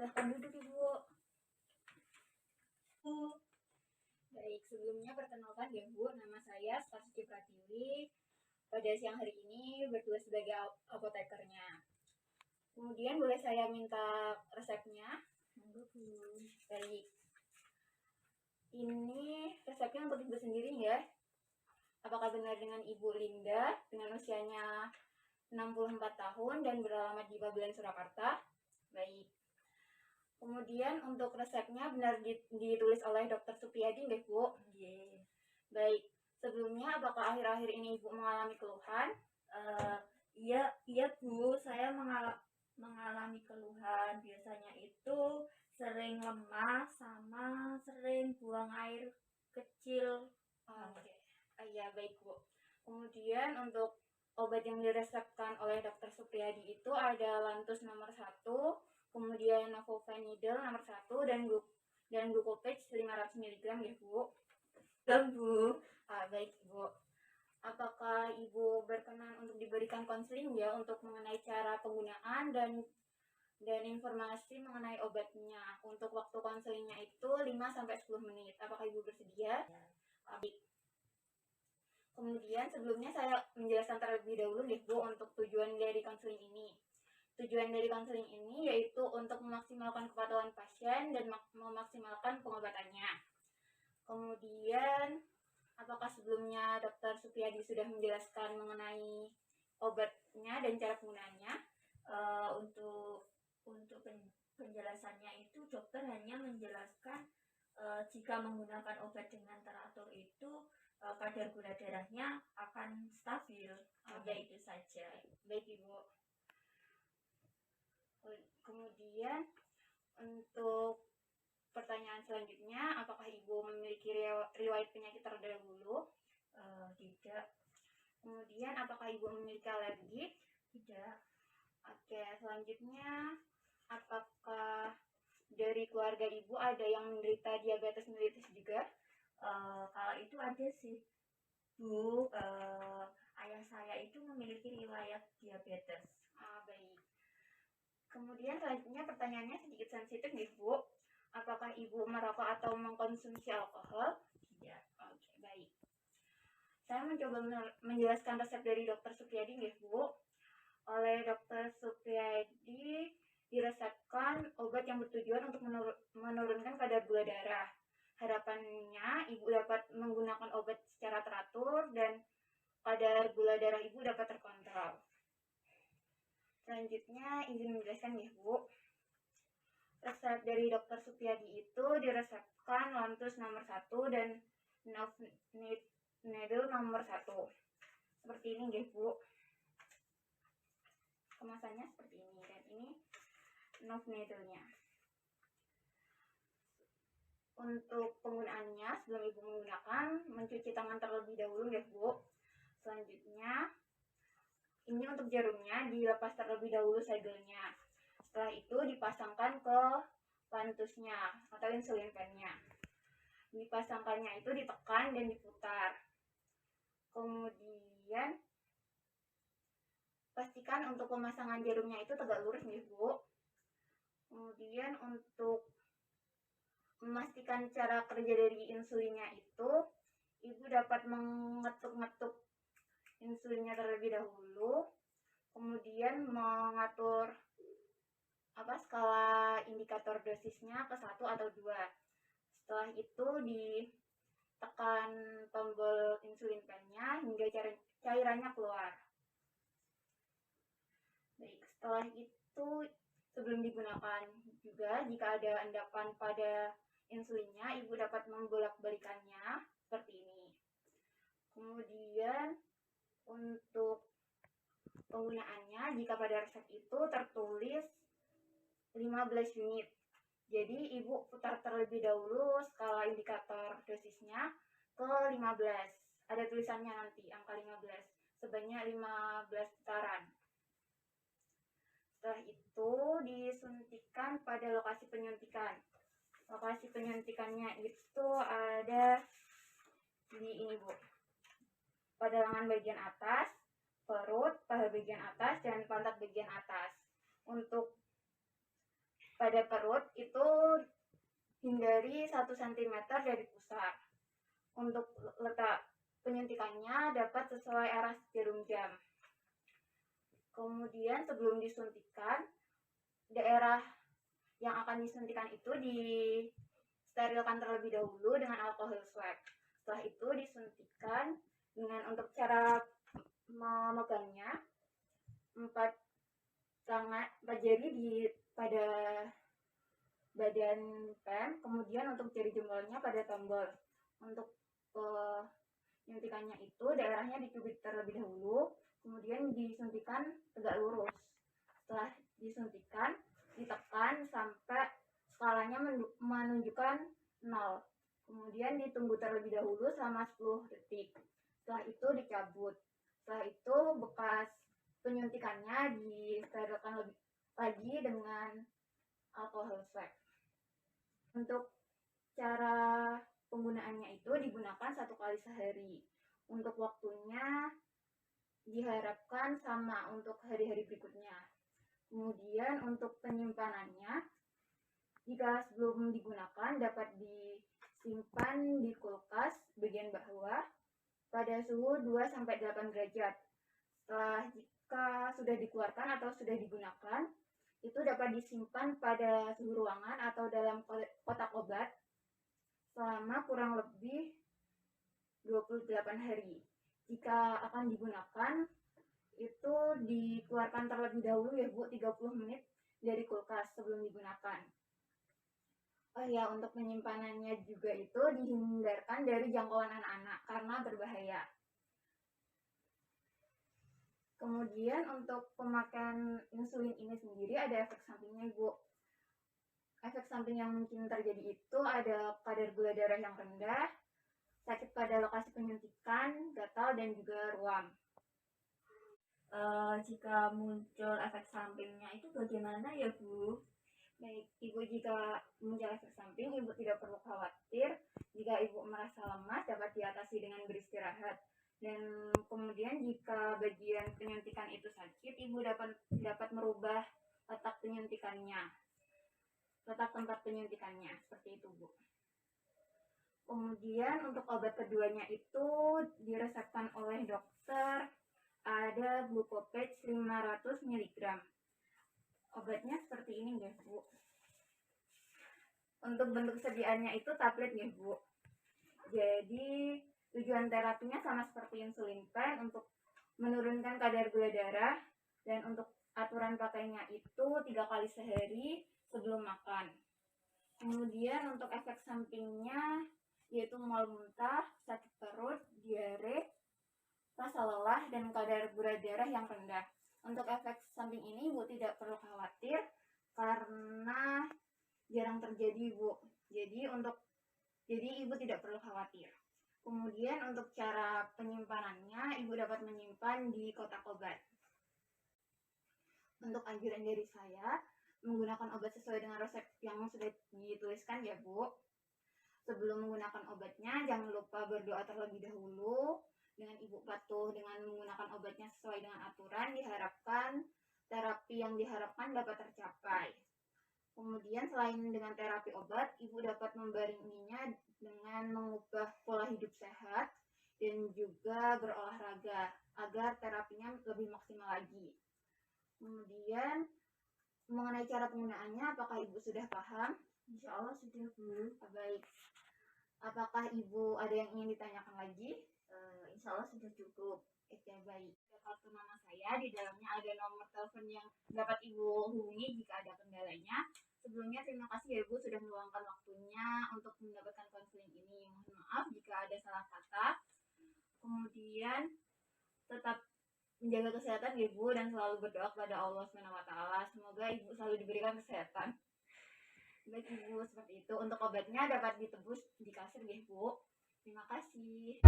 Silahkan duduk Ibu. Baik, sebelumnya perkenalkan ya Bu, nama saya Spasuki Pratiwi. Pada siang hari ini bertugas sebagai apotekernya. Kemudian boleh saya minta resepnya? Monggo Bu. Baik. Ini resepnya untuk Ibu sendiri ya. Apakah benar dengan Ibu Linda dengan usianya 64 tahun dan beralamat di Babelan, Surakarta? Baik. Kemudian untuk resepnya benar ditulis oleh Dr. Supiyadi nggih Bu? Nggih. Baik. Sebelumnya apakah akhir-akhir ini Ibu mengalami keluhan? Iya Bu, saya mengalami keluhan. Biasanya itu sering lemah sama sering buang air kecil. Oke. Iya, baik Bu. Kemudian untuk obat yang diresepkan oleh Dr. Supriyadi itu ada Lantus nomor 1, kemudian Novofenidil nomor 1 dan Glucopage 500 mg ya Bu. Dan Bu, Baik Bu. Apakah Ibu berkenan untuk diberikan konseling ya untuk mengenai cara penggunaan dan informasi mengenai obatnya? Untuk waktu konselingnya itu 5-10 menit. Apakah Ibu bersedia? Ya. Baik. Kemudian sebelumnya saya menjelaskan terlebih dahulu nih Bu untuk tujuan dari konseling ini. Tujuan dari konseling ini yaitu untuk memaksimalkan kepatuhan pasien dan memaksimalkan pengobatannya. Kemudian apakah sebelumnya Dr. Supiyadi sudah menjelaskan mengenai obatnya dan cara penggunaannya? Untuk penjelasannya itu dokter hanya menjelaskan jika menggunakan obat dengan teratur itu kadar gula darahnya akan stabil. Itu saja. Baik Ibu. Kemudian untuk pertanyaan selanjutnya, apakah Ibu memiliki riwayat penyakit terdahulu? Tidak. Kemudian apakah Ibu memiliki alergi? Tidak. Oke, selanjutnya apakah dari keluarga Ibu ada yang menderita diabetes mellitus juga? Kalau itu ada sih Bu, ayah saya itu memiliki riwayat diabetes. Baik. Kemudian selanjutnya pertanyaannya sedikit sensitif nih Bu. Apakah Ibu merokok atau mengkonsumsi alkohol? Tidak. Oke, baik. Saya mencoba menjelaskan resep dari Dr. Supiyadi nih Bu. Oleh Dr. Supiyadi diresepkan obat yang bertujuan untuk menurunkan kadar gula darah. Harapannya Ibu dapat menggunakan obat secara teratur dan kadar gula darah Ibu dapat terkontrol. Selanjutnya izin menjelaskan ya Bu. Resep dari Dr. Supiyadi itu diresepkan Lantus nomor 1 dan Novofenidil nomor 1. Seperti ini ya Bu. Kemasannya seperti ini dan ini Novofenidilnya. Untuk penggunaannya sebelum Ibu menggunakan mencuci tangan terlebih dahulu ya Bu. Selanjutnya ini untuk jarumnya dilepas terlebih dahulu segelnya. Setelah itu dipasangkan ke lantusnya atau insulin pennya. Dipasangkannya itu ditekan dan diputar. Kemudian pastikan untuk pemasangan jarumnya itu tegak lurus nih Bu. Kemudian untuk memastikan cara kerja dari insulinnya itu, Ibu dapat mengetuk-ngetuk insulinnya terlebih dahulu, kemudian mengatur skala indikator dosisnya ke 1 atau 2. Setelah itu ditekan tombol insulin pennya hingga cairannya keluar. Baik, setelah itu sebelum digunakan juga jika ada endapan pada insulinnya, Ibu dapat membolak-balikannya seperti ini. Kemudian untuk penggunaannya, jika pada resep itu tertulis 15 unit. Jadi Ibu putar terlebih dahulu skala indikator dosisnya ke 15. Ada tulisannya nanti angka 15 sebanyak 15 putaran. Setelah itu disuntikan pada lokasi penyuntikan. Lokasi penyuntikannya itu ada di ini Bu. Pada lengan bagian atas, perut, paha bagian atas, dan pantat bagian atas. Untuk pada perut itu hindari 1 cm dari pusar. Untuk letak penyuntikannya dapat sesuai arah jarum jam. Kemudian sebelum disuntikan, daerah yang akan disuntikan itu disterilkan terlebih dahulu dengan alkohol swab. Setelah itu disuntikan dengan untuk cara memegangnya 4 jari pada badan pen, kemudian untuk jari jempolnya pada tombol. Untuk penyuntikannya itu daerahnya dicubit terlebih dahulu, kemudian disuntikan tegak lurus. Setelah disuntikan, ditekan sampai skalanya menunjukkan 0. Kemudian ditunggu terlebih dahulu selama 10 detik. Setelah itu dicabut. Setelah itu bekas penyuntikannya disterilkan lagi dengan alkohol swab. Untuk cara penggunaannya itu digunakan 1 kali sehari. Untuk waktunya diharapkan sama untuk hari-hari berikutnya. Kemudian untuk penyimpanannya, jika sebelum digunakan dapat disimpan di kulkas bagian bawah pada suhu 2-8 derajat. Setelah jika sudah dikeluarkan atau sudah digunakan, itu dapat disimpan pada suhu ruangan atau dalam kotak obat selama kurang lebih 28 hari. Jika akan digunakan, itu dikeluarkan terlebih dahulu ya Bu, 30 menit dari kulkas sebelum digunakan. Oh ya, untuk penyimpanannya juga itu dihindarkan dari jangkauan anak-anak karena berbahaya. Kemudian untuk pemakaian insulin ini sendiri ada efek sampingnya Ibu. Efek samping yang mungkin terjadi itu ada kadar gula darah yang rendah, sakit pada lokasi penyuntikan, gatal, dan juga ruam. Jika muncul efek sampingnya itu bagaimana ya Bu? Baik, Ibu, jika muncul efek samping, Ibu tidak perlu khawatir. Jika Ibu merasa lemas, dapat diatasi dengan beristirahat. Dan kemudian jika bagian penyuntikan itu sakit, Ibu dapat merubah letak penyuntikannya, letak tempat penyuntikannya, seperti itu Bu. Kemudian untuk obat keduanya itu diresepkan oleh dokter, ada Glucopage 500 mg. Obatnya seperti ini ya Bu. Untuk bentuk sediaannya itu tablet ya Bu. Jadi tujuan terapinya sama seperti insulin pen, untuk menurunkan kadar gula darah, dan untuk aturan pakainya itu 3 kali sehari sebelum makan. Kemudian untuk efek sampingnya yaitu mual muntah, sakit perut, diare, rasa lelah, dan kadar gula darah yang rendah. Untuk efek samping ini Ibu tidak perlu khawatir karena jarang terjadi Bu. Jadi Ibu tidak perlu khawatir. Kemudian untuk cara penyimpanannya, Ibu dapat menyimpan di kotak obat. Untuk anjuran dari saya, menggunakan obat sesuai dengan resep yang sudah dituliskan ya Bu. Sebelum menggunakan obatnya, jangan lupa berdoa terlebih dahulu. Dengan Ibu patuh dengan menggunakan obatnya sesuai dengan aturan, diharapkan terapi yang diharapkan dapat tercapai. Kemudian selain dengan terapi obat, Ibu dapat membarenginya dengan mengubah pola hidup sehat dan juga berolahraga agar terapinya lebih maksimal lagi. Kemudian mengenai cara penggunaannya, apakah Ibu sudah paham? Insya Allah sudah Bu. Baik. Apakah Ibu ada yang ingin ditanyakan lagi? Insya Allah sudah cukup. Oke, baik. Kartu nama saya, di dalamnya ada nomor telepon yang dapat Ibu hubungi jika ada kendalanya. Sebelumnya terima kasih ya Ibu sudah meluangkan waktunya untuk mendapatkan konseling ini. Mohon maaf jika ada salah kata. Kemudian tetap menjaga kesehatan ya Ibu, dan selalu berdoa kepada Allah SWT. Semoga Ibu selalu diberikan kesehatan. Baik Ibu, seperti itu. Untuk obatnya dapat ditebus di kasir ya Bu. Terima kasih.